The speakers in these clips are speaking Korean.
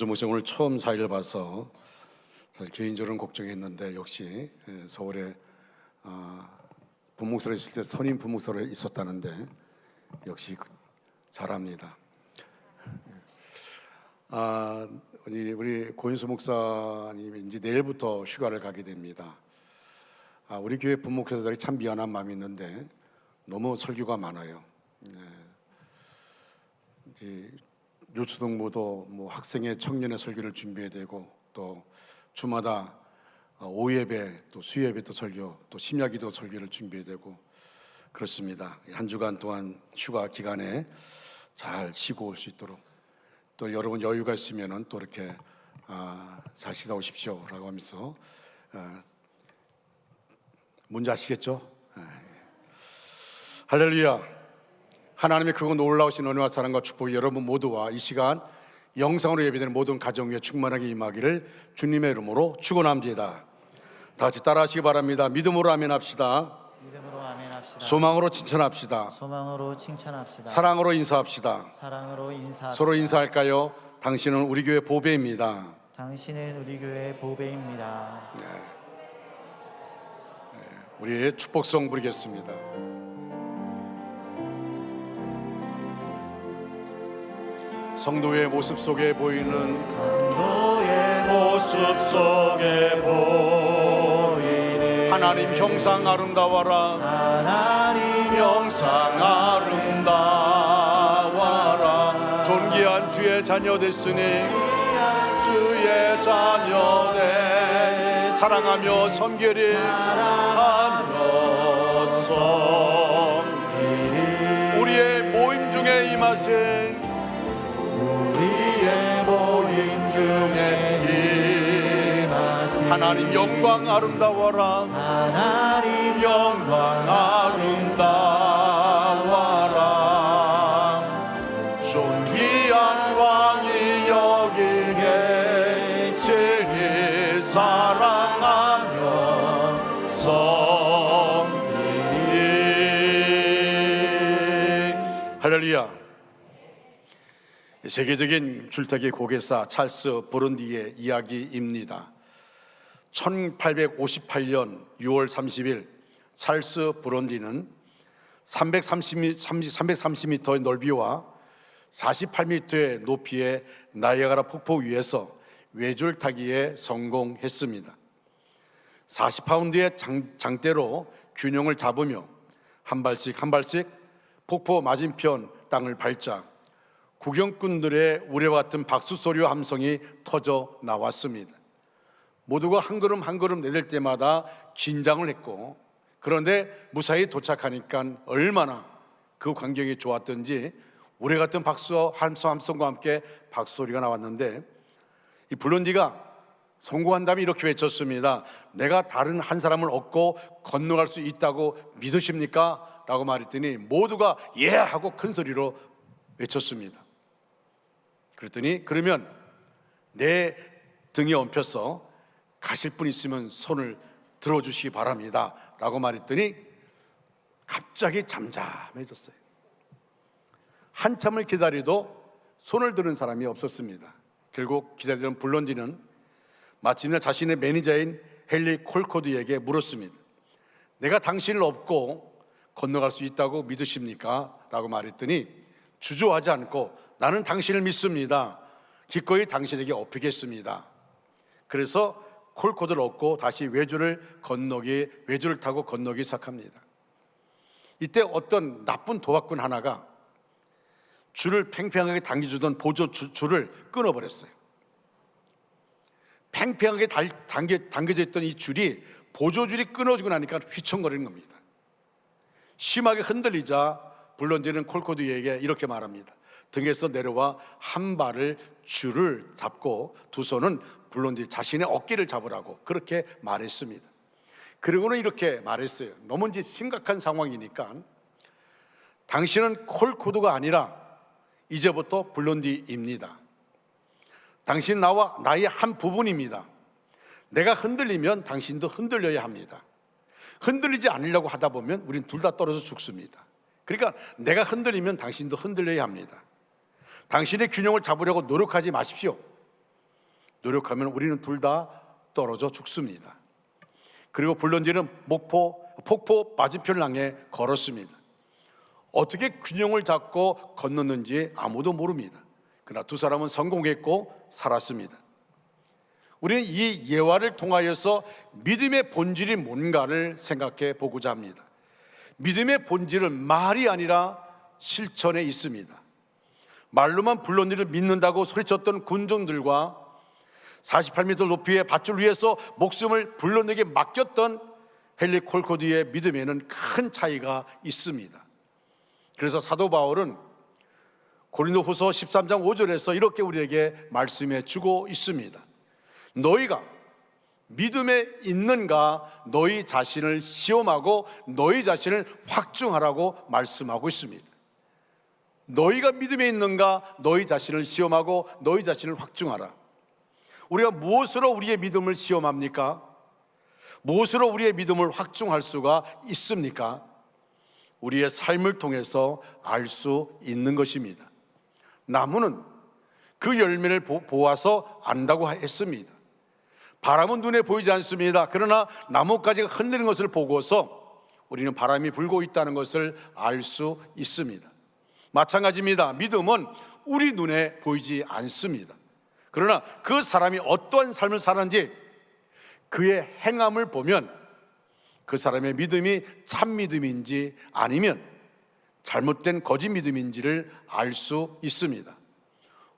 목사님 오늘 처음 사회를 봐서 사실 개인적으로는 걱정했는데 역시 서울에 분목설에 있을 때 선임 분목설에 있었다는데 역시 잘합니다. 우리 고인수 목사님이 이제 내일부터 휴가를 가게 됩니다. 우리 교회 분목회사들이 참 미안한 마음이 있는데 너무 설교가 많아요. 이제 유초등부도 학생의 청년의 설교를 준비해야 되고 또 주마다 오예배 또 수예배 또 설교 또 심야기도 설교를 준비해야 되고 그렇습니다. 한 주간 동안 휴가 기간에 잘 쉬고 올 수 있도록 또 여러분 여유가 있으면은 또 이렇게 잘 쉬다 오십시오라고 하면서 뭔지 아시겠죠? 할렐루야. 하나님의 크고 놀라우신 은혜와 사랑과 축복이 여러분 모두와 이 시간 영상으로 예배되는 모든 가정 위에 충만하게 임하기를 주님의 이름으로 축원합니다. 다 같이 따라하시기 바랍니다. 믿음으로 아멘합시다. 믿음으로 아멘합시다. 소망으로 칭찬합시다. 소망으로 칭찬합시다. 사랑으로 인사합시다. 사랑으로 인사합시다. 서로 인사할까요? 당신은 우리 교회 보배입니다. 당신은 우리 교회 보배입니다. 우리 축복성 부르겠습니다. 성도의 모습 속에 보이는 하나님 형상 아름다워라. 하나님 형상 아름다워라. 존귀한 주의 자녀 됐으니 주의 자녀 되 사랑하며 섬기리 우리의 모임 중에 임하신 하나님 영광 아름다워라. 하나님 영광 아름다워라. 존귀한 왕이 여기 계시니 사랑하며 섬기리. 할렐루야. 세계적인 줄타기 고개사 찰스 브론디의 이야기입니다. 1858년 6월 30일 찰스 브론디는 330m의 넓이와 48m의 높이의 나이아가라 폭포 위에서 외줄타기에 성공했습니다. 40파운드의 장대로 균형을 잡으며 한 발씩 한 발씩 폭포 맞은편 땅을 밟자 구경꾼들의 우레와 같은 박수 소리와 함성이 터져 나왔습니다. 모두가 한 걸음 한 걸음 내릴 때마다 긴장을 했고, 그런데 무사히 도착하니까 얼마나 그 광경이 좋았던지 우레 같은 박수와 함성과 함께 박수 소리가 나왔는데, 이 블론디가 성공한 다음에 이렇게 외쳤습니다. 내가 다른 한 사람을 얻고 건너갈 수 있다고 믿으십니까? 라고 말했더니 모두가 예 하고 큰 소리로 외쳤습니다. 그랬더니 그러면 내 등에 얹혀서 가실 분 있으면 손을 들어주시기 바랍니다 라고 말했더니 갑자기 잠잠해졌어요. 한참을 기다려도 손을 드는 사람이 없었습니다. 결국 기다리던 블론디는 마침내 자신의 매니저인 헨리 콜코드에게 물었습니다. 내가 당신을 업고 건너갈 수 있다고 믿으십니까? 라고 말했더니 주저하지 않고 나는 당신을 믿습니다. 기꺼이 당신에게 업히겠습니다. 그래서 콜코드를 얻고 다시 외줄을 타고 건너기 시작합니다. 이때 어떤 나쁜 도박꾼 하나가 줄을 팽팽하게 당겨주던 보조 줄을 끊어버렸어요. 팽팽하게 당겨져 있던 이 줄이 보조줄이 끊어지고 나니까 휘청거리는 겁니다. 심하게 흔들리자 블론디는 콜코드에게 이렇게 말합니다. 등에서 내려와 한 발을 줄을 잡고 두 손은 블론디 자신의 어깨를 잡으라고 그렇게 말했습니다. 그리고는 이렇게 말했어요. 너무 이제 심각한 상황이니까 당신은 콜코드가 아니라 이제부터 블론디입니다. 당신 나의 한 부분입니다. 내가 흔들리면 당신도 흔들려야 합니다. 흔들리지 않으려고 하다 보면 우린 둘 다 떨어져 죽습니다. 그러니까 내가 흔들리면 당신도 흔들려야 합니다. 당신의 균형을 잡으려고 노력하지 마십시오. 노력하면 우리는 둘 다 떨어져 죽습니다. 그리고 불런지는 폭포 맞은편을 향해 걸었습니다. 어떻게 균형을 잡고 건넜는지 아무도 모릅니다. 그러나 두 사람은 성공했고 살았습니다. 우리는 이 예화를 통하여서 믿음의 본질이 뭔가를 생각해 보고자 합니다. 믿음의 본질은 말이 아니라 실천에 있습니다. 말로만 불론이를 믿는다고 소리쳤던 군중들과 48m 높이의 밧줄 위에서 목숨을 불론에게 맡겼던 헨리 콜코드의 믿음에는 큰 차이가 있습니다. 그래서 사도 바울은 고린도후서 13장 5절에서 이렇게 우리에게 말씀해 주고 있습니다. 너희가 믿음에 있는가 너희 자신을 시험하고 너희 자신을 확증하라고 말씀하고 있습니다. 너희가 믿음에 있는가 너희 자신을 시험하고 너희 자신을 확증하라. 우리가 무엇으로 우리의 믿음을 시험합니까? 무엇으로 우리의 믿음을 확증할 수가 있습니까? 우리의 삶을 통해서 알 수 있는 것입니다. 나무는 그 열매를 보아서 안다고 했습니다. 바람은 눈에 보이지 않습니다. 그러나 나뭇가지가 흔드는 것을 보고서 우리는 바람이 불고 있다는 것을 알 수 있습니다. 마찬가지입니다. 믿음은 우리 눈에 보이지 않습니다. 그러나 그 사람이 어떠한 삶을 사는지 그의 행함을 보면 그 사람의 믿음이 참 믿음인지 아니면 잘못된 거짓 믿음인지를 알 수 있습니다.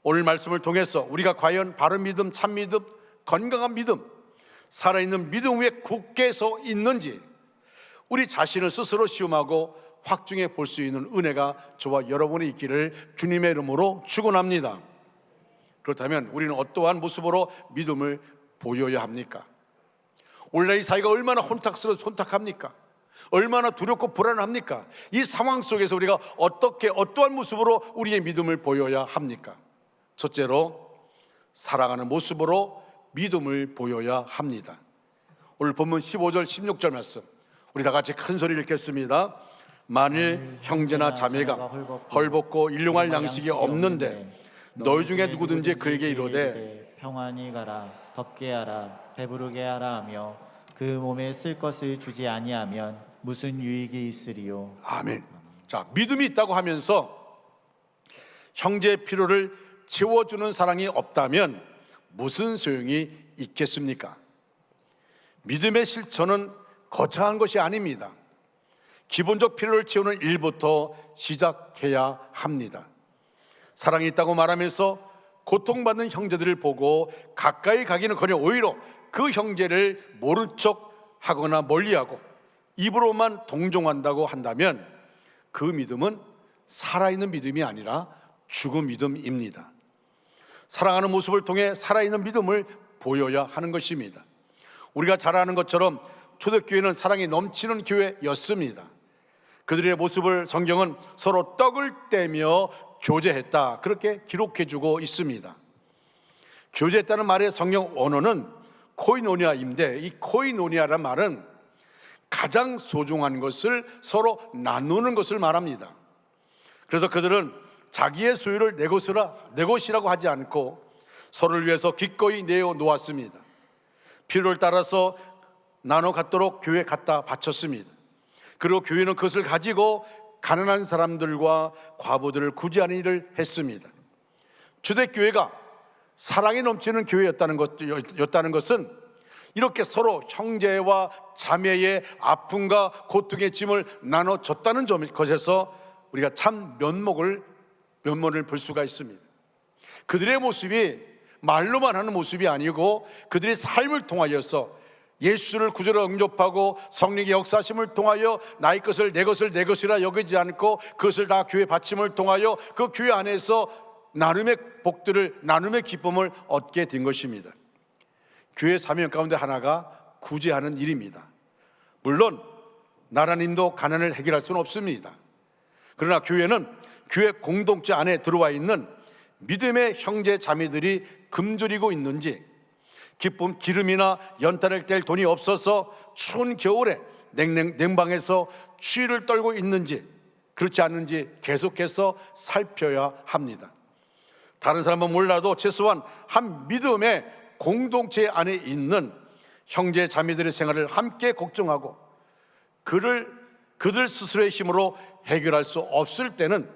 오늘 말씀을 통해서 우리가 과연 바른 믿음, 참 믿음, 건강한 믿음, 살아있는 믿음 위에 굳게 서 있는지 우리 자신을 스스로 시험하고 확증해 볼 수 있는 은혜가 저와 여러분이 있기를 주님의 이름으로 축원합니다. 그렇다면 우리는 어떠한 모습으로 믿음을 보여야 합니까? 오늘날 이 사회가 얼마나 혼탁합니까? 얼마나 두렵고 불안합니까? 이 상황 속에서 우리가 어떠한 모습으로 우리의 믿음을 보여야 합니까? 첫째로 사랑하는 모습으로 믿음을 보여야 합니다. 오늘 본문 15절 16절 말씀 우리 다 같이 큰 소리를 읽겠습니다. 만일 형제나 자매가 헐벗고 일용할 양식이 없는데 너희 중에 누구든지 그에게 이르되 평안히 가라 덥게 하라 배부르게 하라 하며 그 몸에 쓸 것을 주지 아니하면 무슨 유익이 있으리요. 아멘. 자, 믿음이 있다고 하면서 형제의 필요를 채워주는 사랑이 없다면 무슨 소용이 있겠습니까? 믿음의 실천은 거창한 것이 아닙니다. 기본적 필요를 채우는 일부터 시작해야 합니다. 사랑이 있다고 말하면서 고통받는 형제들을 보고 가까이 가기는커녕 오히려 그 형제를 모른 척 하거나 멀리하고 입으로만 동정한다고 한다면 그 믿음은 살아있는 믿음이 아니라 죽은 믿음입니다. 사랑하는 모습을 통해 살아있는 믿음을 보여야 하는 것입니다. 우리가 잘 아는 것처럼 초대교회는 사랑이 넘치는 교회였습니다. 그들의 모습을 성경은 서로 떡을 떼며 교제했다 그렇게 기록해주고 있습니다. 교제했다는 말의 성경 원어는 코이노니아인데 이 코이노니아란 말은 가장 소중한 것을 서로 나누는 것을 말합니다. 그래서 그들은 자기의 소유를 내 것이라고 하지 않고 서로를 위해서 기꺼이 내어 놓았습니다. 필요를 따라서 나눠 갖도록 교회에 갖다 바쳤습니다. 그리고 교회는 그것을 가지고 가난한 사람들과 과부들을 구제하는 일을 했습니다. 초대교회가 사랑이 넘치는 교회였다는 것은 이렇게 서로 형제와 자매의 아픔과 고통의 짐을 나눠줬다는 것에서 우리가 참 면모를 볼 수가 있습니다. 그들의 모습이 말로만 하는 모습이 아니고 그들의 삶을 통하여서 예수를 구주로 영접하고 성령의 역사심을 통하여 나의 것을 내 것이라 여기지 않고 그것을 다 교회 바침을 통하여 그 교회 안에서 나눔의 복들을 나눔의 기쁨을 얻게 된 것입니다. 교회 사명 가운데 하나가 구제하는 일입니다. 물론 나라님도 가난을 해결할 수는 없습니다. 그러나 교회는 교회 공동체 안에 들어와 있는 믿음의 형제 자매들이 굶주리고 있는지 기쁨 기름이나 연탄을 뗄 돈이 없어서 추운 겨울에 냉방에서 추위를 떨고 있는지 그렇지 않은지 계속해서 살펴야 합니다. 다른 사람은 몰라도 최소한 한 믿음의 공동체 안에 있는 형제 자매들의 생활을 함께 걱정하고 그들 스스로의 힘으로 해결할 수 없을 때는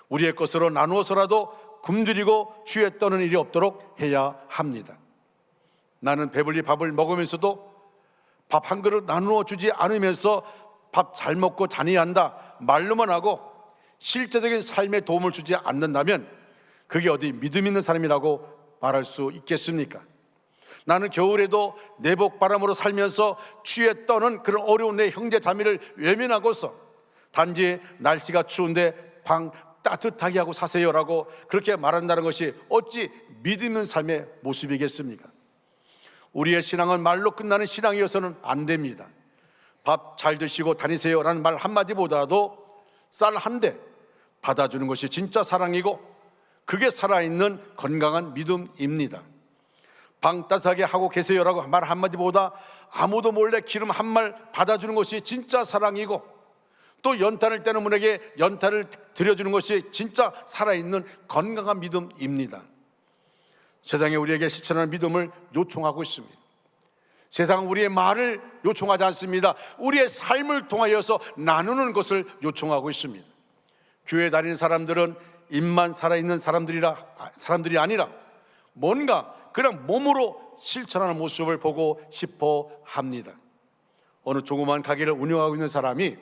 우리의 것으로 나누어서라도 굶주리고 취해 떠는 일이 없도록 해야 합니다. 나는 배불리 밥을 먹으면서도 밥 한 그릇 나누어 주지 않으면서 밥 잘 먹고 다녀야 한다 말로만 하고 실제적인 삶에 도움을 주지 않는다면 그게 어디 믿음 있는 사람이라고 말할 수 있겠습니까? 나는 겨울에도 내복바람으로 살면서 취해 떠는 그런 어려운 내 형제 자매를 외면하고서 단지 날씨가 추운데 방 따뜻하게 하고 사세요라고 그렇게 말한다는 것이 어찌 믿음 있는 삶의 모습이겠습니까? 우리의 신앙은 말로 끝나는 신앙이어서는 안 됩니다. 밥 잘 드시고 다니세요라는 말 한마디보다도 쌀 한 대 받아주는 것이 진짜 사랑이고 그게 살아있는 건강한 믿음입니다. 방 따뜻하게 하고 계세요라고 말 한마디보다 아무도 몰래 기름 한 말 받아주는 것이 진짜 사랑이고 또 연탄을 떼는 분에게 연탄을 드려주는 것이 진짜 살아있는 건강한 믿음입니다. 세상에 우리에게 실천하는 믿음을 요청하고 있습니다. 세상은 우리의 말을 요청하지 않습니다. 우리의 삶을 통하여서 나누는 것을 요청하고 있습니다. 교회 다니는 사람들은 입만 살아있는 사람들이 아니라 뭔가 그냥 몸으로 실천하는 모습을 보고 싶어 합니다. 어느 조그만 가게를 운영하고 있는 사람이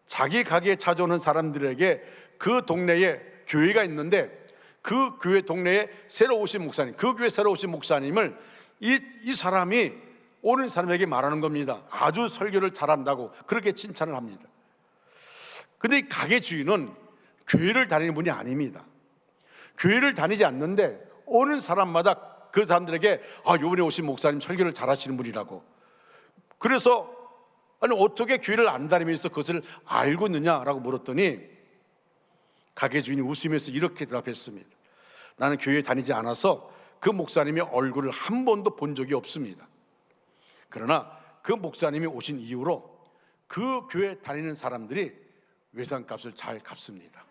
자기 가게에 찾아오는 사람들에게 그 동네에 교회가 있는데 그 교회 동네에 새로 오신 목사님, 그 교회 새로 오신 목사님을 이 사람이 오는 사람에게 말하는 겁니다. 아주 설교를 잘한다고 그렇게 칭찬을 합니다. 근데 이 가게 주인은 교회를 다니는 분이 아닙니다. 교회를 다니지 않는데 오는 사람마다 그 사람들에게 이번에 오신 목사님 설교를 잘하시는 분이라고. 그래서 아니 어떻게 교회를 안 다니면서 그것을 알고 있느냐라고 물었더니 가게 주인이 웃으면서 이렇게 대답했습니다. 나는 교회에 다니지 않아서 그 목사님의 얼굴을 한 번도 본 적이 없습니다. 그러나 그 목사님이 오신 이후로 그 교회 다니는 사람들이 외상값을 잘 갚습니다.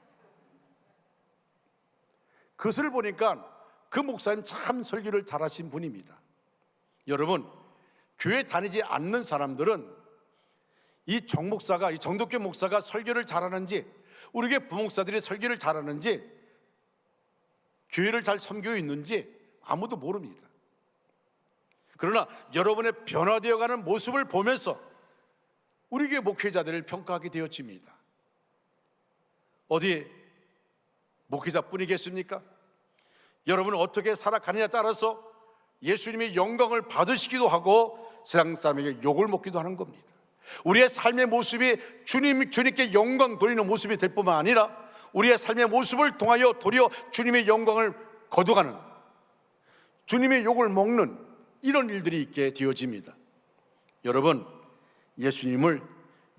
그것을 보니까 그 목사님 참 설교를 잘하신 분입니다. 여러분, 교회 다니지 않는 사람들은 이 정목사가, 이 정덕교 목사가 설교를 잘하는지, 우리 교회 부목사들이 설교를 잘하는지, 교회를 잘 섬기고 있는지 아무도 모릅니다. 그러나 여러분의 변화되어가는 모습을 보면서 우리 교회 목회자들을 평가하게 되어집니다. 어디 목회자뿐이겠습니까? 여러분은 어떻게 살아가느냐에 따라서 예수님의 영광을 받으시기도 하고 세상 사람에게 욕을 먹기도 하는 겁니다. 우리의 삶의 모습이 주님께 영광 돌리는 모습이 될 뿐만 아니라 우리의 삶의 모습을 통하여 도리어 주님의 영광을 거둬가는, 주님의 욕을 먹는 이런 일들이 있게 되어집니다. 여러분, 예수님을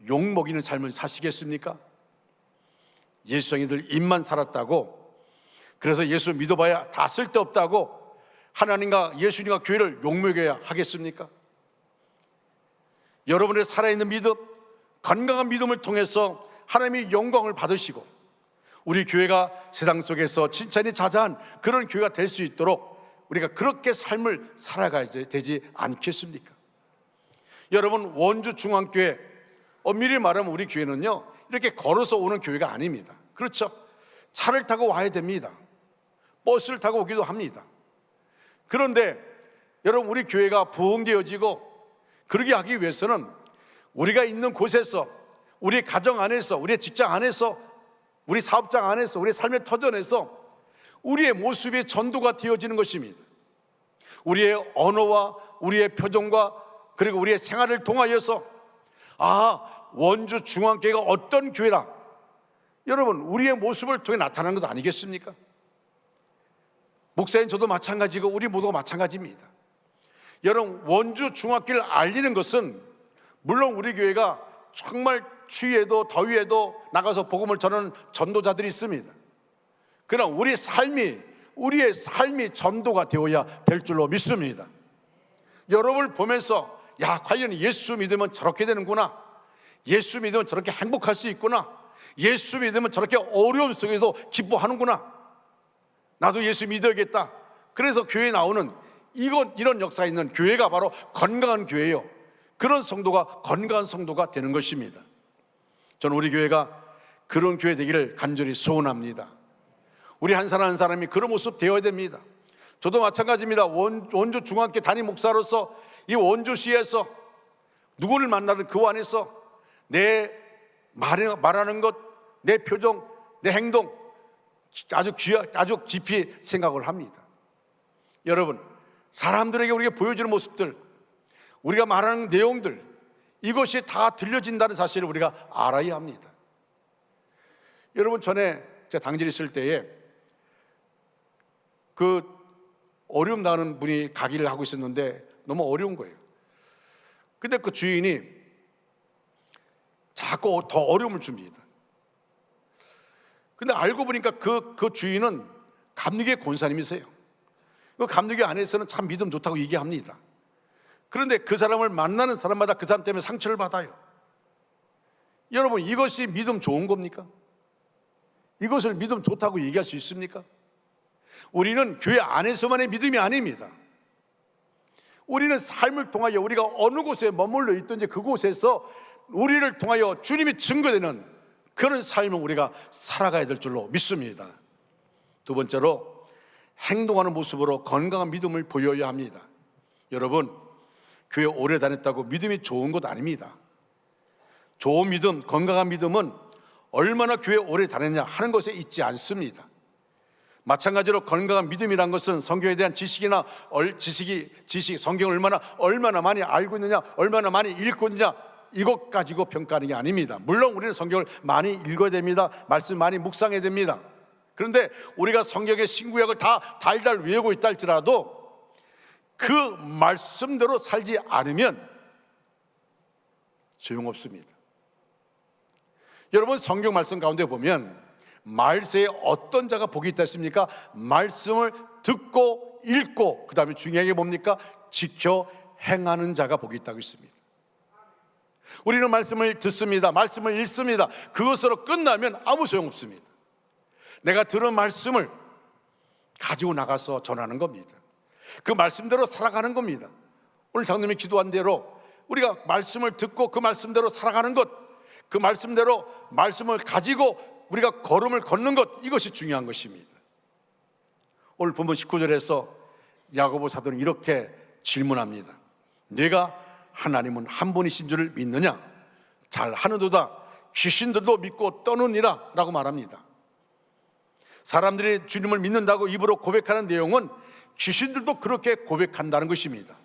욕먹이는 삶을 사시겠습니까? 예수쟁이들 입만 살았다고, 그래서 예수 믿어봐야 다 쓸데없다고 하나님과 예수님과 교회를 욕먹여야 하겠습니까? 여러분의 살아있는 믿음, 건강한 믿음을 통해서 하나님의 영광을 받으시고 우리 교회가 세상 속에서 칭찬이 자자한 그런 교회가 될 수 있도록 우리가 그렇게 삶을 살아가야 되지 않겠습니까? 여러분, 원주중앙교회, 엄밀히 말하면 우리 교회는요 이렇게 걸어서 오는 교회가 아닙니다. 그렇죠? 차를 타고 와야 됩니다. 버스를 타고 오기도 합니다. 그런데 여러분, 우리 교회가 부흥되어지고 그러게 하기 위해서는 우리가 있는 곳에서, 우리 가정 안에서, 우리 직장 안에서, 우리 사업장 안에서, 우리 삶의 터전에서 우리의 모습이 전도가 되어지는 것입니다. 우리의 언어와 우리의 표정과 그리고 우리의 생활을 통하여서 원주 중앙교회가 어떤 교회라, 여러분 우리의 모습을 통해 나타나는 것 아니겠습니까? 목사님 저도 마찬가지고 우리 모두가 마찬가지입니다. 여러분, 원주 중앙교회를 알리는 것은 물론 우리 교회가 정말 추위에도 더위에도 나가서 복음을 전하는 전도자들이 있습니다. 그러나 우리의 삶이 전도가 되어야 될 줄로 믿습니다. 여러분을 보면서 과연 예수 믿으면 저렇게 되는구나, 예수 믿으면 저렇게 행복할 수 있구나, 예수 믿으면 저렇게 어려움 속에서 기뻐하는구나, 나도 예수 믿어야겠다. 그래서 교회에 나오는 이런 역사 있는 교회가 바로 건강한 교회요, 그런 성도가 건강한 성도가 되는 것입니다. 저는 우리 교회가 그런 교회 되기를 간절히 소원합니다. 우리 한 사람 한 사람이 그런 모습 되어야 됩니다. 저도 마찬가지입니다. 원주 중앙교회 담임 목사로서 이 원주시에서 누구를 만나든 그 안에서 내 말하는 것, 내 표정, 내 행동 아주 깊이 생각을 합니다. 여러분, 사람들에게 우리가 보여주는 모습들, 우리가 말하는 내용들, 이것이 다 들려진다는 사실을 우리가 알아야 합니다. 여러분, 전에 제가 당직에 있을 때에 그 어려움 나는 분이 가기를 하고 있었는데 너무 어려운 거예요. 근데 그 주인이 자꾸 더 어려움을 줍니다. 근데 알고 보니까 그 주인은 감리교회 권사님이세요. 그 감리교회 안에서는 참 믿음 좋다고 얘기합니다. 그런데 그 사람을 만나는 사람마다 그 사람 때문에 상처를 받아요. 여러분, 이것이 믿음 좋은 겁니까? 이것을 믿음 좋다고 얘기할 수 있습니까? 우리는 교회 안에서만의 믿음이 아닙니다. 우리는 삶을 통하여 우리가 어느 곳에 머물러 있든지 그곳에서 우리를 통하여 주님이 증거되는 그런 삶을 우리가 살아가야 될 줄로 믿습니다. 두 번째로, 행동하는 모습으로 건강한 믿음을 보여야 합니다. 여러분, 교회 오래 다녔다고 믿음이 좋은 것 아닙니다. 좋은 믿음, 건강한 믿음은 얼마나 교회 오래 다녔냐 하는 것에 있지 않습니다. 마찬가지로 건강한 믿음이란 것은 성경에 대한 지식이나 성경을 얼마나 많이 알고 있느냐, 얼마나 많이 읽고 있느냐, 이것 가지고 평가하는 게 아닙니다. 물론 우리는 성경을 많이 읽어야 됩니다. 말씀 많이 묵상해야 됩니다. 그런데 우리가 성경의 신구약을 다 달달 외우고 있다 할지라도 그 말씀대로 살지 않으면 소용없습니다. 여러분, 성경 말씀 가운데 보면 말세에 어떤 자가 복이 있다 했습니까? 말씀을 듣고 읽고, 그 다음에 중요한 게 뭡니까? 지켜 행하는 자가 복이 있다고 했습니다. 우리는 말씀을 듣습니다. 말씀을 읽습니다. 그것으로 끝나면 아무 소용없습니다. 내가 들은 말씀을 가지고 나가서 전하는 겁니다. 그 말씀대로 살아가는 겁니다. 오늘 장로님이 기도한 대로 우리가 말씀을 듣고 그 말씀대로 살아가는 것, 그 말씀대로 말씀을 가지고 우리가 걸음을 걷는 것, 이것이 중요한 것입니다. 오늘 본문 19절에서 야고보 사도는 이렇게 질문합니다. 내가 하나님은 한 분이신 줄을 믿느냐? 잘하는도다. 귀신들도 믿고 떠느니라 라고 말합니다. 사람들이 주님을 믿는다고 입으로 고백하는 내용은 귀신들도 그렇게 고백한다는 것입니다.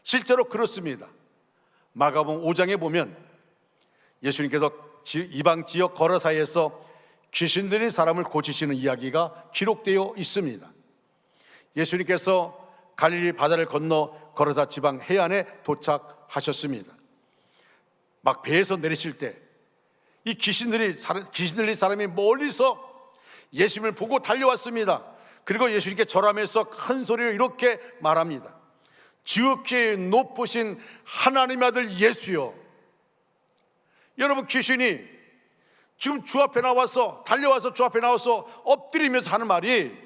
실제로 그렇습니다. 마가복음 5장에 보면 예수님께서 이방 지역 거라사에서 귀신들이 사람을 고치시는 이야기가 기록되어 있습니다. 예수님께서 갈릴리 바다를 건너 거라사 지방 해안에 도착하셨습니다. 막 배에서 내리실 때 이 귀신들이 사람이 멀리서 예수님을 보고 달려왔습니다. 그리고 예수님께 절하면서 큰 소리로 이렇게 말합니다. 지극히 높으신 하나님의 아들 예수여. 여러분, 귀신이 지금 주 앞에 나와서 달려와서 주 앞에 나와서 엎드리면서 하는 말이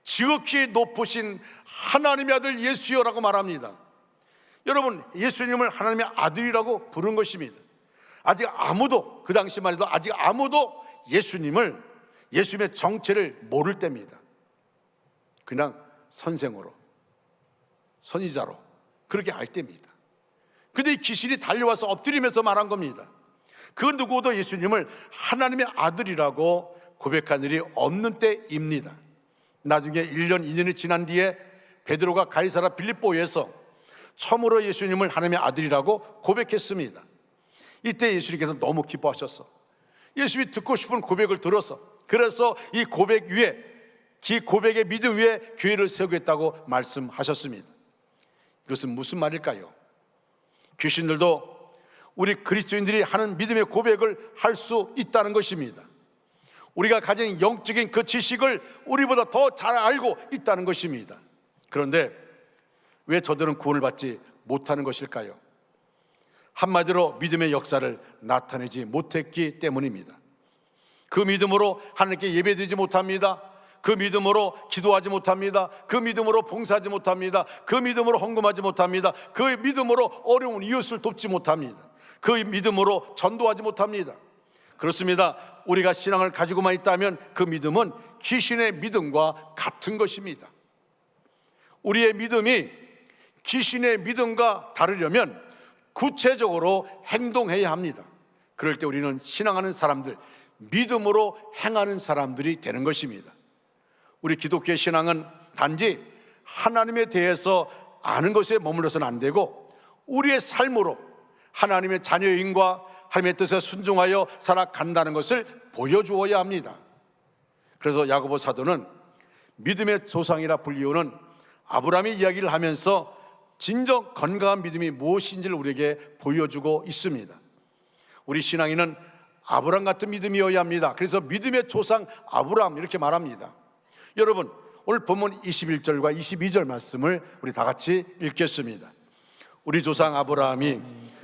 지극히 높으신 하나님의 아들 예수여라고 말합니다. 여러분, 예수님을 하나님의 아들이라고 부른 것입니다. 아직 아무도, 그 당시만 해도 아직 아무도 예수님의 정체를 모를 때입니다. 그냥 선생으로, 선지자로 그렇게 알 때입니다. 근데 이 귀신이 달려와서 엎드리면서 말한 겁니다. 그 누구도 예수님을 하나님의 아들이라고 고백한 일이 없는 때입니다. 나중에 1년, 2년이 지난 뒤에 베드로가 가이사랴 빌립보에서 처음으로 예수님을 하나님의 아들이라고 고백했습니다. 이때 예수님께서 너무 기뻐하셨어. 예수님이 듣고 싶은 고백을 들어서, 그래서 이 고백 위에, 이 고백의 믿음 위에 교회를 세우겠다고 말씀하셨습니다. 이것은 무슨 말일까요? 귀신들도 우리 그리스도인들이 하는 믿음의 고백을 할 수 있다는 것입니다. 우리가 가진 영적인 그 지식을 우리보다 더 잘 알고 있다는 것입니다. 그런데 왜 저들은 구원을 받지 못하는 것일까요? 한마디로 믿음의 역사를 나타내지 못했기 때문입니다. 그 믿음으로 하나님께 예배드리지 못합니다. 그 믿음으로 기도하지 못합니다. 그 믿음으로 봉사하지 못합니다. 그 믿음으로 헌금하지 못합니다. 그 믿음으로 어려운 이웃을 돕지 못합니다. 그 믿음으로 전도하지 못합니다. 그렇습니다. 우리가 신앙을 가지고만 있다면 그 믿음은 귀신의 믿음과 같은 것입니다. 우리의 믿음이 귀신의 믿음과 다르려면 구체적으로 행동해야 합니다. 그럴 때 우리는 신앙하는 사람들, 믿음으로 행하는 사람들이 되는 것입니다. 우리 기독교의 신앙은 단지 하나님에 대해서 아는 것에 머물러서는 안 되고 우리의 삶으로 하나님의 자녀인과 하나님의 뜻에 순종하여 살아간다는 것을 보여주어야 합니다. 그래서 야고보 사도는 믿음의 조상이라 불리우는 아브라함의 이야기를 하면서 진정 건강한 믿음이 무엇인지를 우리에게 보여주고 있습니다. 우리 신앙인은 아브라함 같은 믿음이어야 합니다. 그래서 믿음의 조상 아브라함 이렇게 말합니다. 여러분, 오늘 본문 21절과 22절 말씀을 우리 다 같이 읽겠습니다. 우리 조상 아브라함이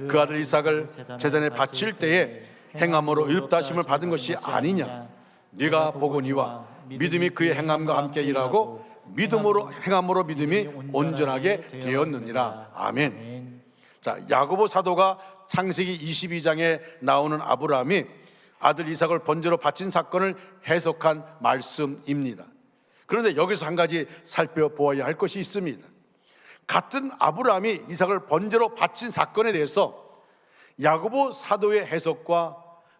그 아들 이삭을 제단에 바칠 때에 행함으로 의롭다 하심을 받은 것이 아니냐. 네가 보거니와 믿음이 그의 행함과 함께 일하고 믿음으로 행함으로 믿음이 온전하게 되었느니라. 아멘. 자, 야고보 사도가 창세기 22장에 나오는 아브라함이 아들 이삭을 번제로 바친 사건을 해석한 말씀입니다. 그런데 여기서 한 가지 살펴보아야 할 것이 있습니다. 같은 아브라함이 이삭을 번제로 바친 사건에 대해서 야고보 사도의 해석과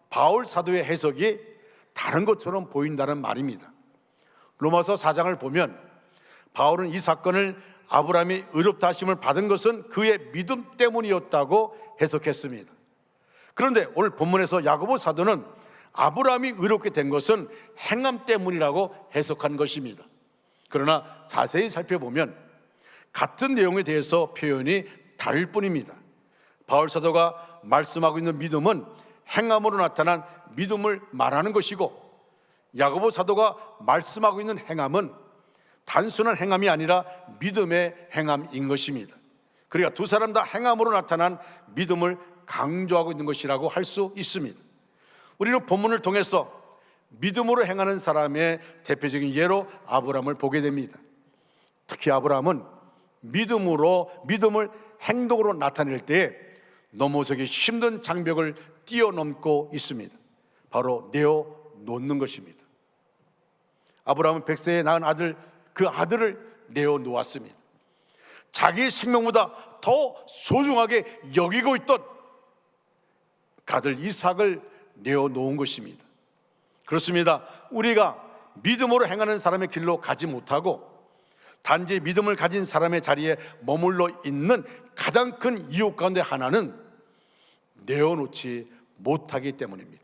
바울 사도의 해석이 다른 것처럼 보인다는 말입니다. 로마서 4장을 보면 바울은 이 사건을 아브라함이 의롭다 하심을 받은 것은 그의 믿음 때문이었다고 해석했습니다. 그런데 오늘 본문에서 야고보 사도는 아브라함이 의롭게 된 것은 행함 때문이라고 해석한 것입니다. 그러나 자세히 살펴보면 같은 내용에 대해서 표현이 다를 뿐입니다. 바울 사도가 말씀하고 있는 믿음은 행함으로 나타난 믿음을 말하는 것이고, 야고보 사도가 말씀하고 있는 행함은 단순한 행함이 아니라 믿음의 행함인 것입니다. 그러니까 두 사람 다 행함으로 나타난 믿음을 강조하고 있는 것이라고 할 수 있습니다. 우리는 본문을 통해서 믿음으로 행하는 사람의 대표적인 예로 아브라함을 보게 됩니다. 특히 아브라함은 믿음을 행동으로 나타낼 때에 넘어서기 힘든 장벽을 뛰어넘고 있습니다. 바로 내어놓는 것입니다. 아브라함은 100세에 낳은 그 아들을 내어놓았습니다. 자기 생명보다 더 소중하게 여기고 있던 아들 이삭을 내어놓은 것입니다. 그렇습니다. 우리가 믿음으로 행하는 사람의 길로 가지 못하고 단지 믿음을 가진 사람의 자리에 머물러 있는 가장 큰 이유 가운데 하나는 내어놓지 못하기 때문입니다.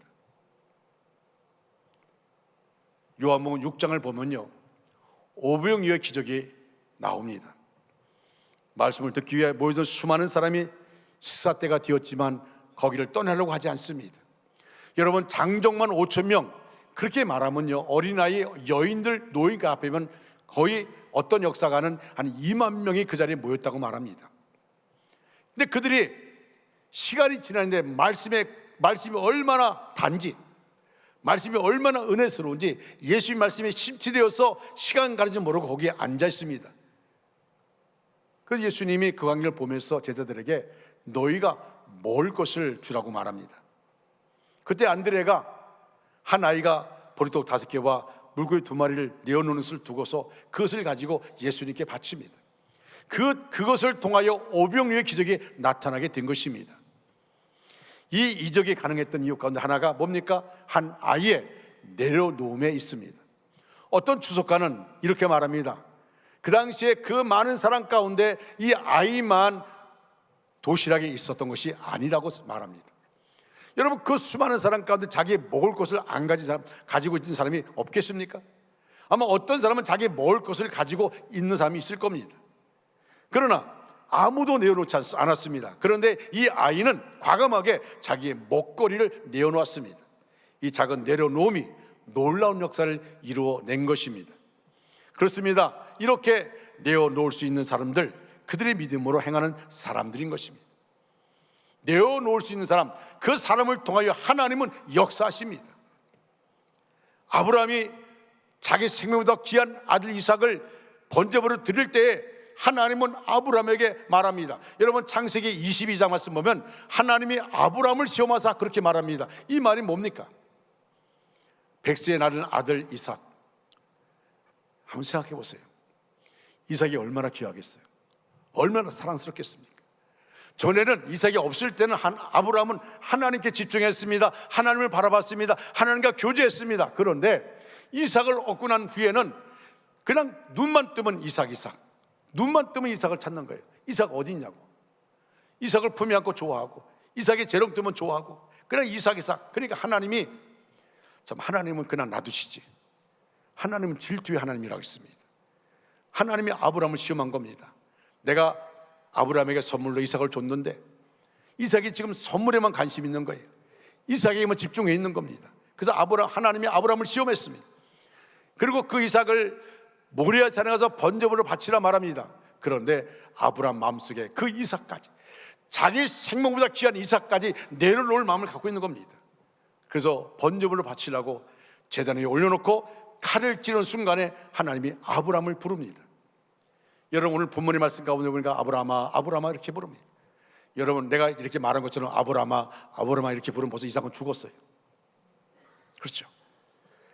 요한복음 6장을 보면요, 오병이어의 기적이 나옵니다. 말씀을 듣기 위해 모이던 수많은 사람이 식사 때가 되었지만 거기를 떠나려고 하지 않습니다. 여러분, 장정만 5,000명 그렇게 말하면요, 어린아이, 여인들, 노인과 합하면 거의 어떤 역사가는 한 2만 명이 그 자리에 모였다고 말합니다. 근데 그들이 시간이 지났는데 말씀이 얼마나 단지, 말씀이 얼마나 은혜스러운지 예수님 말씀에 심취되어서 시간 가는지 모르고 거기에 앉아 있습니다. 그래서 예수님이 그 광경을 보면서 제자들에게 너희가 먹을 것을 주라고 말합니다. 그때 안드레가 한 아이가 보리떡 5개와 물고기 2마리를 내어놓는 것을 두고서 그것을 가지고 예수님께 바칩니다. 그것을 통하여 오병이어의 기적이 나타나게 된 것입니다. 이 이적이 가능했던 이유 가운데 하나가 뭡니까? 한 아이의 내려놓음에 있습니다. 어떤 주석가는 이렇게 말합니다. 그 당시에 그 많은 사람 가운데 이 아이만 도시락에 있었던 것이 아니라고 말합니다. 여러분, 그 수많은 사람 가운데 자기 먹을 것을 안 가진 사람, 가지고 있는 사람이 없겠습니까? 아마 어떤 사람은 자기 먹을 것을 가지고 있는 사람이 있을 겁니다. 그러나 아무도 내어놓지 않았습니다. 그런데 이 아이는 과감하게 자기의 먹거리를 내어놓았습니다. 이 작은 내려놓음이 놀라운 역사를 이루어낸 것입니다. 그렇습니다. 이렇게 내어놓을 수 있는 사람들, 그들의 믿음으로 행하는 사람들인 것입니다. 내어놓을 수 있는 사람, 그 사람을 통하여 하나님은 역사하십니다. 아브라함이 자기 생명보다 귀한 아들 이삭을 번제물로 드릴 때에 하나님은 아브라함에게 말합니다. 여러분 창세기 22장 말씀 보면 하나님이 아브라함을 시험하사 그렇게 말합니다. 이 말이 뭡니까? 100세에 낳은 아들 이삭. 한번 생각해 보세요. 이삭이 얼마나 귀하겠어요? 얼마나 사랑스럽겠습니까? 전에는 이삭이 없을 때는 아브라함은 하나님께 집중했습니다. 하나님을 바라봤습니다. 하나님과 교제했습니다. 그런데 이삭을 얻고 난 후에는 그냥 눈만 뜨면 이삭, 눈만 뜨면 이삭을 찾는 거예요. 이삭 어디 있냐고. 이삭을 품에 안고 좋아하고, 이삭이 재롱 뜨면 좋아하고, 그냥 이삭. 그러니까 하나님이, 참 하나님은 그냥 놔두시지. 하나님은 질투의 하나님이라고 했습니다. 하나님이 아브라함을 시험한 겁니다. 내가 아브라함에게 선물로 이삭을 줬는데 이삭이 지금 선물에만 관심 있는 거예요. 이삭에게만 집중해 있는 겁니다. 그래서 하나님이 아브라함을 시험했습니다. 그리고 그 이삭을 모리아 산에 가서 번제물을 바치라 말합니다. 그런데 아브라함 마음속에 그 이삭까지, 자기 생명보다 귀한 이삭까지 내려놓을 마음을 갖고 있는 겁니다. 그래서 번제물을 바치려고 제단 위에 올려놓고 칼을 찌르는 순간에 하나님이 아브라함을 부릅니다. 여러분 오늘 본문의 말씀 가운데 보니까 아브라함아 이렇게 부릅니다. 여러분 내가 이렇게 말한 것처럼 아브라함아 이렇게 부르면 벌써 이삭은 죽었어요. 그렇죠?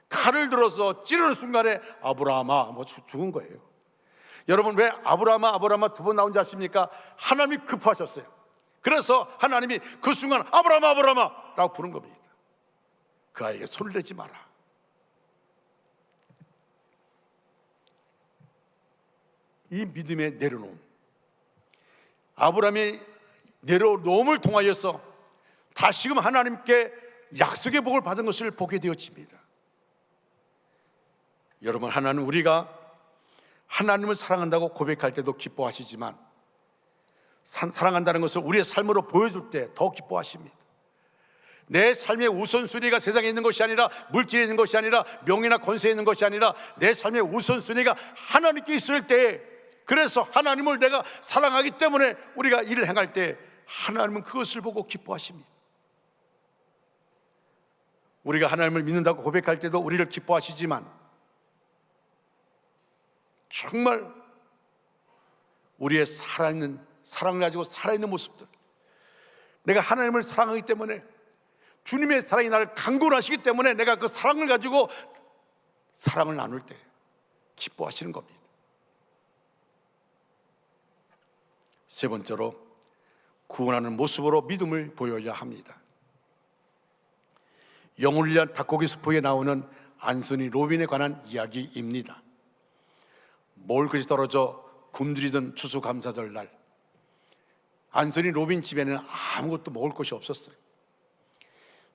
칼을 들어서 찌르는 순간에 아브라함아 죽은 거예요. 여러분 왜 아브라함아 두 번 나온지 아십니까? 하나님이 급하셨어요. 그래서 하나님이 그 순간 아브라함아 라고 부른 겁니다. 그 아이에게 손을 내지 마라. 이 믿음의 내려놓음, 아브라함이 내려놓음을 통하여서 다시금 하나님께 약속의 복을 받은 것을 보게 되어집니다. 여러분 하나님, 우리가 하나님을 사랑한다고 고백할 때도 기뻐하시지만 사랑한다는 것을 우리의 삶으로 보여줄 때 더 기뻐하십니다. 내 삶의 우선순위가 세상에 있는 것이 아니라, 물질에 있는 것이 아니라, 명예나 권세에 있는 것이 아니라 내 삶의 우선순위가 하나님께 있을 때, 그래서 하나님을 내가 사랑하기 때문에 우리가 일을 행할 때 하나님은 그것을 보고 기뻐하십니다. 우리가 하나님을 믿는다고 고백할 때도 우리를 기뻐하시지만 정말 우리의 살아있는, 사랑을 가지고 살아있는 모습들, 내가 하나님을 사랑하기 때문에, 주님의 사랑이 나를 강권하시기 때문에 내가 그 사랑을 가지고 사랑을 나눌 때 기뻐하시는 겁니다. 세 번째로, 구원하는 모습으로 믿음을 보여야 합니다. 영혼을 위한 닭고기 수프에 나오는 안소니 로빈에 관한 이야기입니다. 먹을 것이 떨어져 굶주리던 추수감사절 날, 안소니 로빈 집에는 아무것도 먹을 것이 없었어요.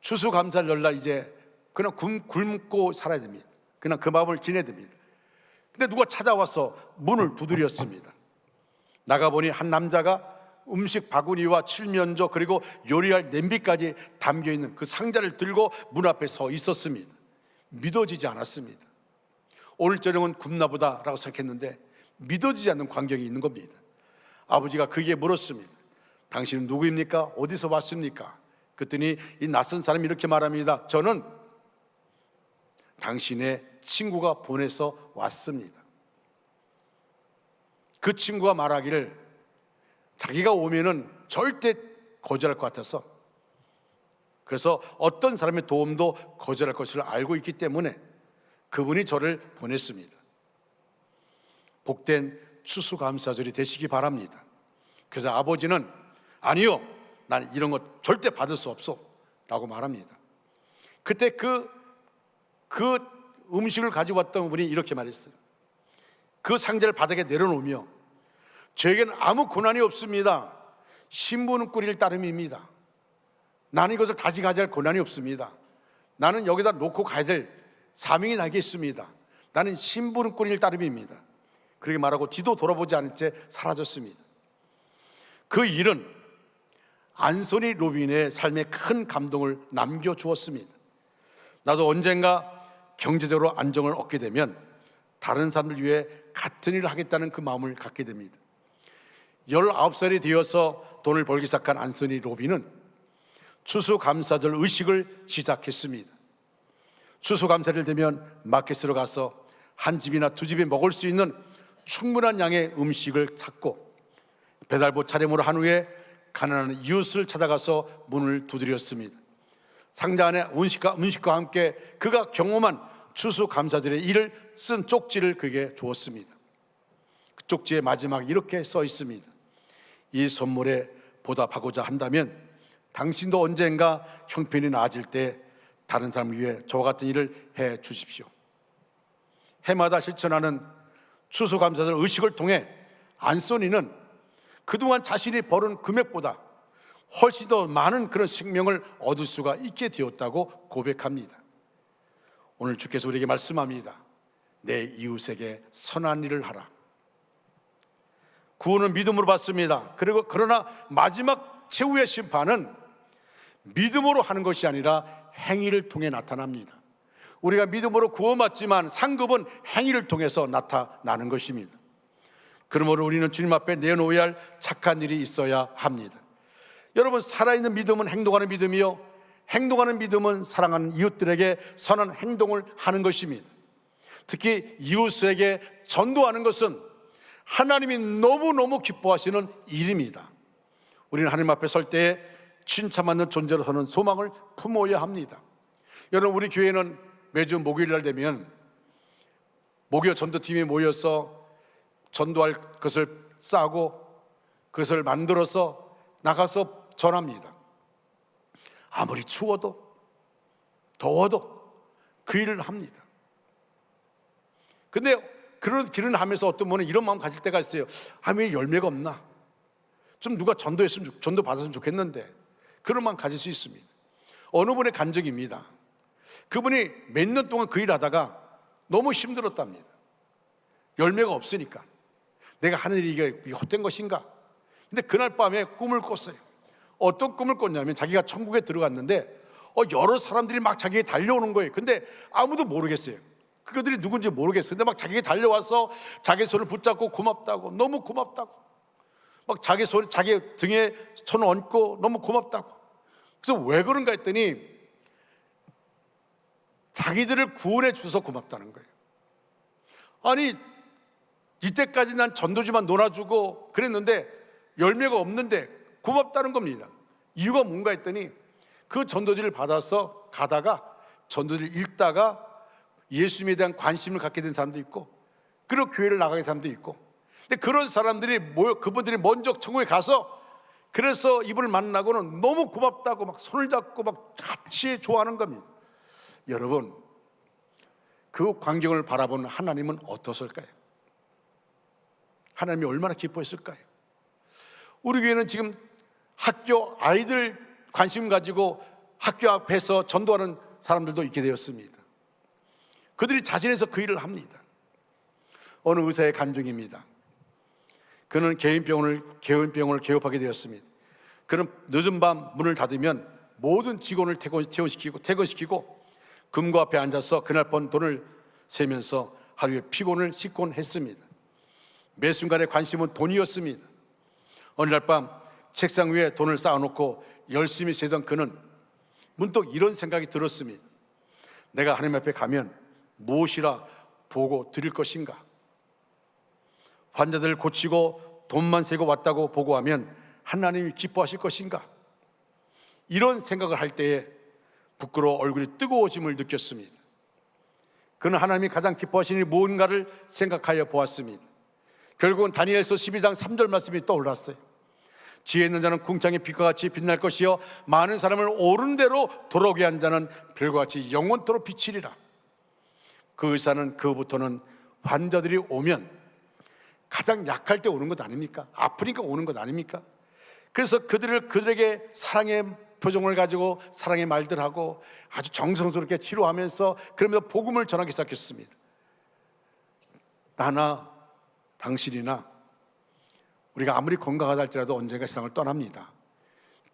추수감사절 날 이제 그냥 굶고 살아야 됩니다. 그냥 그 마음을 지내야 됩니다. 근데 누가 찾아와서 문을 두드렸습니다. 나가보니 한 남자가 음식 바구니와 칠면조 그리고 요리할 냄비까지 담겨있는 그 상자를 들고 문 앞에 서 있었습니다. 믿어지지 않았습니다. 오늘 저녁은 굶나 보다라고 생각했는데 믿어지지 않는 광경이 있는 겁니다. 아버지가 그에게 물었습니다. 당신은 누구입니까? 어디서 왔습니까? 그랬더니 이 낯선 사람이 이렇게 말합니다. 저는 당신의 친구가 보내서 왔습니다. 그 친구가 말하기를 자기가 오면은 절대 거절할 것 같아서, 그래서 어떤 사람의 도움도 거절할 것을 알고 있기 때문에 그분이 저를 보냈습니다. 복된 추수감사절이 되시기 바랍니다. 그래서 아버지는 아니요, 난 이런 것 절대 받을 수 없어 라고 말합니다. 그때 그 음식을 가지고 왔던 분이 이렇게 말했어요. 그 상자를 바닥에 내려놓으며, 저에게는 아무 고난이 없습니다. 신부는 꿀일 따름입니다. 나는 이것을 다시 가져갈 고난이 없습니다. 나는 여기다 놓고 가야 될 사명이 나에게 있습니다. 나는 신부는 꿀일 따름입니다. 그렇게 말하고 뒤도 돌아보지 않은 채 사라졌습니다. 그 일은 안소니 로빈의 삶에 큰 감동을 남겨주었습니다. 나도 언젠가 경제적으로 안정을 얻게 되면 다른 사람들 위해 같은 일을 하겠다는 그 마음을 갖게 됩니다. 19살이 되어서 돈을 벌기 시작한 안소니 로빈은 추수감사절 의식을 시작했습니다. 추수감사절 되면 마켓으로 가서 한 집이나 두 집이 먹을 수 있는 충분한 양의 음식을 찾고 배달부 차림으로 한 후에 가난한 이웃을 찾아가서 문을 두드렸습니다. 상자 안에 음식과 함께 그가 경험한 추수감사절의 일을 쓴 쪽지를 그에게 주었습니다. 그 쪽지의 마지막에 이렇게 써 있습니다. 이 선물에 보답하고자 한다면 당신도 언젠가 형편이 나아질 때 다른 사람을 위해 저와 같은 일을 해 주십시오. 해마다 실천하는 추수감사절 의식을 통해 안소니는 그동안 자신이 벌은 금액보다 훨씬 더 많은 그런 생명을 얻을 수가 있게 되었다고 고백합니다. 오늘 주께서 우리에게 말씀합니다. 내 이웃에게 선한 일을 하라. 구원은 믿음으로 받습니다. 그리고 그러나 마지막 최후의 심판은 믿음으로 하는 것이 아니라 행위를 통해 나타납니다. 우리가 믿음으로 구원받지만 상급은 행위를 통해서 나타나는 것입니다. 그러므로 우리는 주님 앞에 내놓아야 할 착한 일이 있어야 합니다. 여러분, 살아있는 믿음은 행동하는 믿음이요, 행동하는 믿음은 사랑하는 이웃들에게 선한 행동을 하는 것입니다. 특히 이웃에게 전도하는 것은 하나님이 너무너무 기뻐하시는 일입니다. 우리는 하나님 앞에 설 때에 칭찬받는 존재로 서는 소망을 품어야 합니다. 여러분, 우리 교회는 매주 목요일날 되면 목요 전도팀이 모여서 전도할 것을 싸고 그것을 만들어서 나가서 전합니다. 아무리 추워도 더워도 그 일을 합니다. 근데 그런 길을 하면서 어떤 분은 이런 마음 가질 때가 있어요. 왜 열매가 없나? 좀 누가 전도 받았으면 좋겠는데, 그런 마음 가질 수 있습니다. 어느 분의 간증입니다. 그분이 몇 년 동안 그 일 하다가 너무 힘들었답니다. 열매가 없으니까 내가 하는 일이 이게 헛된 것인가? 근데 그날 밤에 꿈을 꿨어요. 어떤 꿈을 꿨냐면 자기가 천국에 들어갔는데 여러 사람들이 막 자기에게 달려오는 거예요. 근데 아무도 모르겠어요. 그들이 누군지 모르겠어요. 근데 막 자기에게 달려와서 자기 손을 붙잡고 고맙다고, 너무 고맙다고, 막 자기 등에 손을 얹고 너무 고맙다고. 그래서 왜 그런가 했더니 자기들을 구원해 주셔서 고맙다는 거예요. 아니, 이때까지 난 전도지만 놀아주고 그랬는데 열매가 없는데 고맙다는 겁니다. 이유가 뭔가 했더니 그 전도지를 받아서 가다가 전도지를 읽다가 예수님에 대한 관심을 갖게 된 사람도 있고, 그리고 교회를 나가게 된 사람도 있고, 근데 그런 사람들이 그분들이 먼저 천국에 가서 그래서 이분을 만나고는 너무 고맙다고 막 손을 잡고 막 같이 좋아하는 겁니다. 여러분, 그 광경을 바라보는 하나님은 어떠실까요? 하나님이 얼마나 기뻐했을까요? 우리 교회는 지금 학교 아이들 관심 가지고 학교 앞에서 전도하는 사람들도 있게 되었습니다. 그들이 자진해서 그 일을 합니다. 어느 의사의 간증입니다. 그는 개인병원을 개업하게 되었습니다. 그는 늦은 밤 문을 닫으면 모든 직원을 퇴근시키고 금고 앞에 앉아서 그날 번 돈을 세면서 하루의 피곤을 씻곤 했습니다. 매 순간의 관심은 돈이었습니다. 어느 날 밤 책상 위에 돈을 쌓아놓고 열심히 세던 그는 문득 이런 생각이 들었습니다. 내가 하나님 앞에 가면 무엇이라 보고 드릴 것인가? 환자들을 고치고 돈만 세고 왔다고 보고하면 하나님이 기뻐하실 것인가? 이런 생각을 할 때에 부끄러워 얼굴이 뜨거워짐을 느꼈습니다. 그는 하나님이 가장 기뻐하시는 일이 무엇인가를 생각하여 보았습니다. 결국은 다니엘서 12장 3절 말씀이 떠올랐어요. 지혜 있는 자는 궁창의 빛과 같이 빛날 것이요 많은 사람을 옳은 대로 돌아오게 한 자는 별과 같이 영원토록 비치리라. 그 의사는 그부터는 환자들이 오면 가장 약할 때 오는 것 아닙니까? 아프니까 오는 것 아닙니까? 그래서 그들에게 사랑의 표정을 가지고 사랑의 말들하고 아주 정성스럽게 치료하면서 그러면서 복음을 전하기 시작했습니다. 나나 당신이나 우리가 아무리 건강하다 할지라도 언젠가 세상을 떠납니다.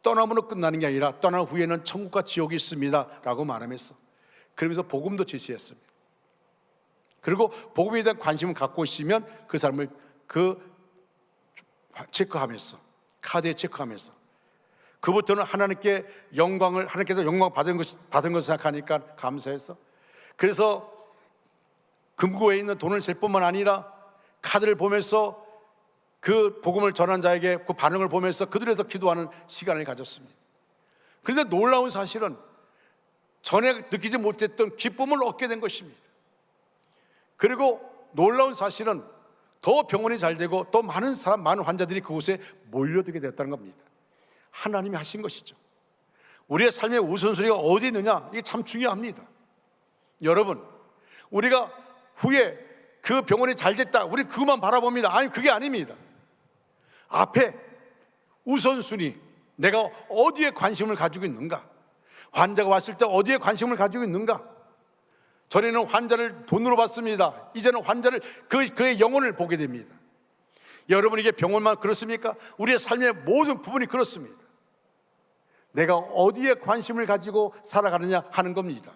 떠남으로 끝나는 게 아니라 떠난 후에는 천국과 지옥이 있습니다 라고 말하면서 그러면서 복음도 제시했습니다. 그리고 복음에 대한 관심을 갖고 있으면 그 사람을 체크하면서 카드에 체크하면서 그부터는 하나님께서 영광 받은 것을 생각하니까 감사해서, 그래서 금고에 있는 돈을 셀 뿐만 아니라 카드를 보면서 그 복음을 전한 자에게 그 반응을 보면서 그들에서 기도하는 시간을 가졌습니다. 그런데 놀라운 사실은 전에 느끼지 못했던 기쁨을 얻게 된 것입니다. 그리고 놀라운 사실은 더 병원이 잘 되고 또 많은 환자들이 그곳에 몰려들게 되었다는 겁니다. 하나님이 하신 것이죠. 우리의 삶의 우선순위가 어디 있느냐, 이게 참 중요합니다. 여러분, 우리가 후에 그 병원이 잘 됐다, 우리 그것만 바라봅니다. 아니, 그게 아닙니다. 앞에 우선순위, 내가 어디에 관심을 가지고 있는가, 환자가 왔을 때 어디에 관심을 가지고 있는가. 전에는 환자를 돈으로 봤습니다. 이제는 환자를 그의 영혼을 보게 됩니다. 여러분에게 병원만 그렇습니까? 우리의 삶의 모든 부분이 그렇습니다. 내가 어디에 관심을 가지고 살아가느냐 하는 겁니다.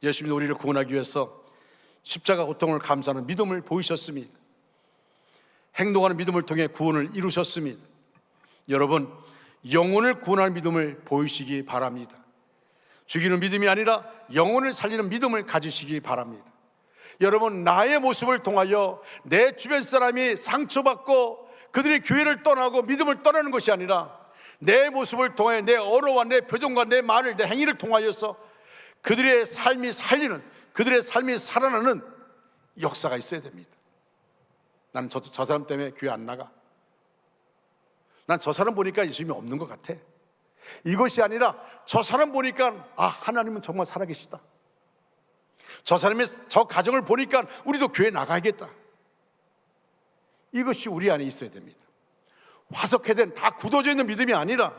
예수님이 우리를 구원하기 위해서 십자가 고통을 감수하는 믿음을 보이셨습니다. 행동하는 믿음을 통해 구원을 이루셨습니다. 여러분, 영혼을 구원하는 믿음을 보이시기 바랍니다. 죽이는 믿음이 아니라 영혼을 살리는 믿음을 가지시기 바랍니다. 여러분, 나의 모습을 통하여 내 주변 사람이 상처받고 그들이 교회를 떠나고 믿음을 떠나는 것이 아니라 내 모습을 통해 내 언어와 내 표정과 내 말을, 내 행위를 통하여서 그들의 삶이 살리는, 그들의 삶이 살아나는 역사가 있어야 됩니다. 나는 저 사람 때문에 교회 안 나가, 난 저 사람 보니까 예수님이 없는 것 같아, 이것이 아니라 저 사람 보니까 하나님은 정말 살아계시다, 저 사람의 저 가정을 보니까 우리도 교회 나가야겠다, 이것이 우리 안에 있어야 됩니다. 화석화된, 다 굳어져 있는 믿음이 아니라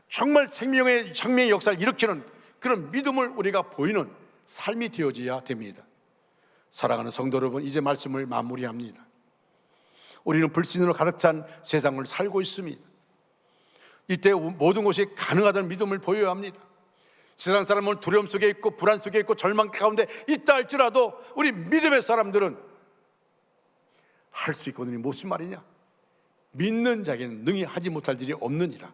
정말 생명의 역사를 일으키는 그런 믿음을 우리가 보이는 삶이 되어져야 됩니다. 사랑하는 성도 여러분, 이제 말씀을 마무리합니다. 우리는 불신으로 가득 찬 세상을 살고 있습니다. 이때 모든 것이 가능하다는 믿음을 보여야 합니다. 세상 사람은 두려움 속에 있고 불안 속에 있고 절망 가운데 있다 할지라도 우리 믿음의 사람들은 할 수 있거든요. 무슨 말이냐? 믿는 자에게는 능히 하지 못할 일이 없느니라.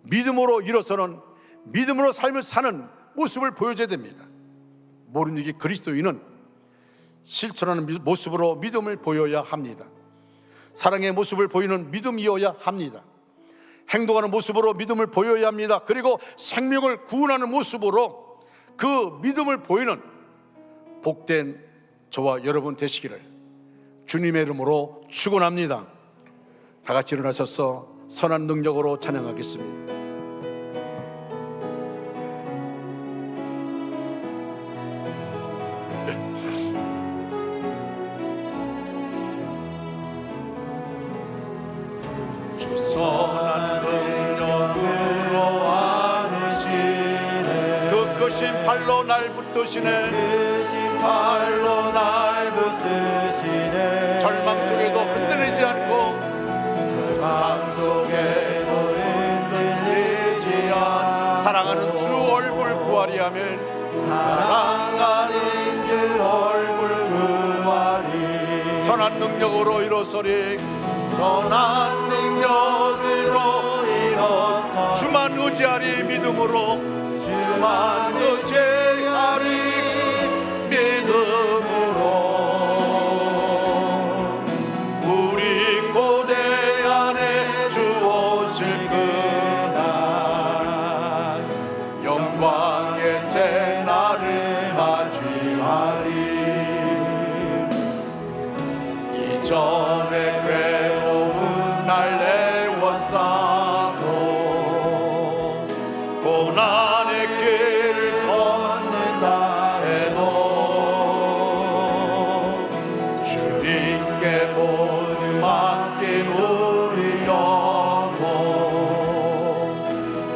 믿음으로 일어서는, 믿음으로 삶을 사는 모습을 보여줘야 됩니다. 모르는 게 그리스도인은 실천하는 모습으로 믿음을 보여야 합니다. 사랑의 모습을 보이는 믿음이어야 합니다. 행동하는 모습으로 믿음을 보여야 합니다. 그리고 생명을 구원하는 모습으로 그 믿음을 보이는 복된 저와 여러분 되시기를 주님의 이름으로 축원합니다. 다 같이 일어나셔서 선한 능력으로 찬양하겠습니다. 선한 능력으로 안으시네, 그 크신 팔로 날 붙드시네, 크신 팔로 날 붙드시네. 절망 속에도 흔들리지 않고, 절망 속에도 흔들리지 않고, 사랑하는 주 얼굴 구하리 하면, 사랑하는 주 얼굴 구하리. 선한 능력으로 일어서리, 선한 능력으로 일어서 주만 의지하리 믿음으로, 주만 의지하리 믿음으로. 우리 고대 안에 주 오실 그날 영광의 새날을 맞이하리. 이전에 괴로운 날 내워싸도 고난의 길을 걷는다 해도 주님께 모든 맡긴 우리 영혼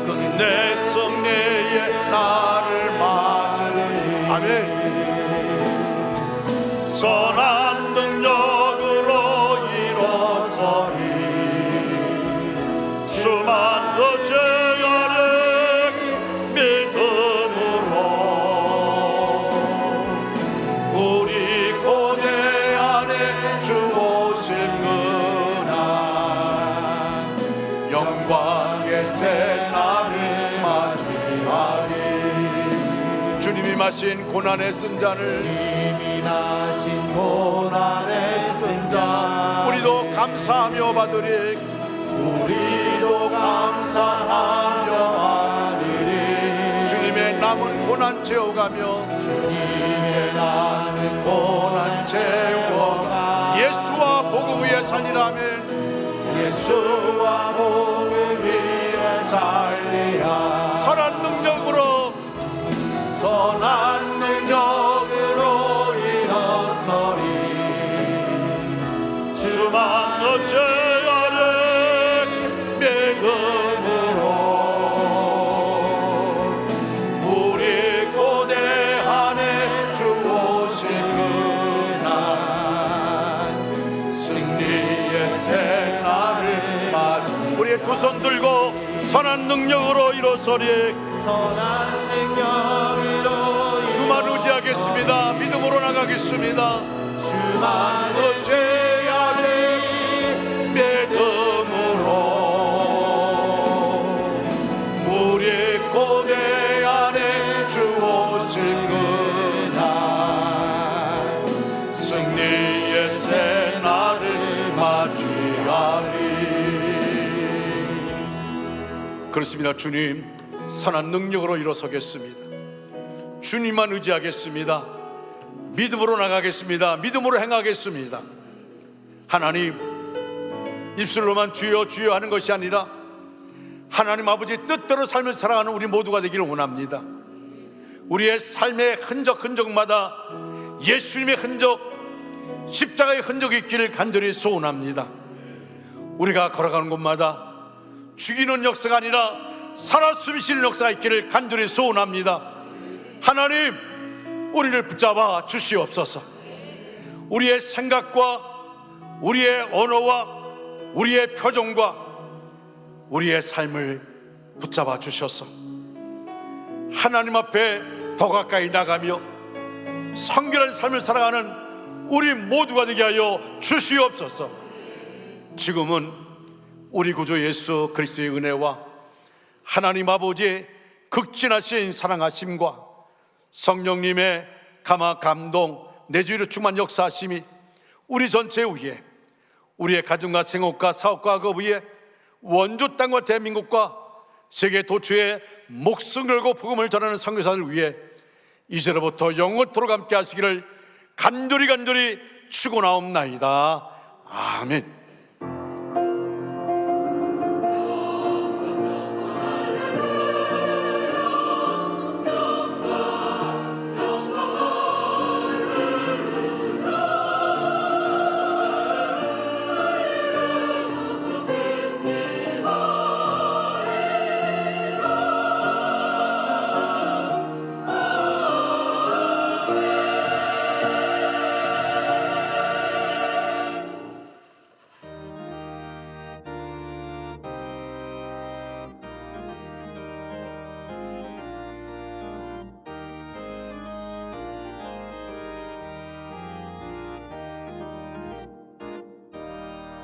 끝내 승리의 날을 맞으리. 아멘. 선한 능력으로 일어서리, 주만 의지하리 믿음으로. 우리 고대 안에 주 오실 그날 영광의 새날을 맞이하리. 주님이 마신 고난의 쓴 잔을 이미 마신 고난의 쓴 잔 우리도 감사하며 받으리. 우리도 감사하며 받으리. 주님의 남은 고난 채워가며 주님의 남은 고난 채워가 예수와 복음 위에 살리라면 예수와 복음 위에 살리라. 선한 능력으로 선한 능력으로 일어서리. 주만 어찌하래 믿음으로 우리 고대 안에 주 오실 그날 승리의 새날을 맞이. 우리의 두 손 들고 선한 능력으로 일어서리. 선한 능력으로 주만 의지하겠습니다. 믿음으로 나가겠습니다. 주만 의지하리. 믿음으로 우리 고대 안에 주 오실 그날 승리의 새날을 맞이하리. 그렇습니다. 주님, 선한 능력으로 일어서겠습니다. 주님만 의지하겠습니다. 믿음으로 나가겠습니다. 믿음으로 행하겠습니다. 하나님, 입술로만 주여 주여 하는 것이 아니라 하나님 아버지 뜻대로 삶을 살아가는 우리 모두가 되기를 원합니다. 우리의 삶의 흔적마다 예수님의 흔적, 십자가의 흔적이 있기를 간절히 소원합니다. 우리가 걸어가는 곳마다 죽이는 역사가 아니라 살아 숨쉬는 역사가 있기를 간절히 소원합니다. 하나님, 우리를 붙잡아 주시옵소서. 우리의 생각과 우리의 언어와 우리의 표정과 우리의 삶을 붙잡아 주셔서 하나님 앞에 더 가까이 나가며 성결한 삶을 살아가는 우리 모두가 되게 하여 주시옵소서. 지금은 우리 구주 예수 그리스도의 은혜와 하나님 아버지의 극진하신 사랑하심과 성령님의 감화 감동 내주의로 충만 역사하심이 우리 전체 위에, 우리의 가정과 생업과 사업과 그 위에, 원주 땅과 대한민국과 세계 도처에 목숨 걸고 복음을 전하는 선교사들 위해 이제로부터 영원토록 함께 하시기를 간절히 축원하옵나이다. 아멘.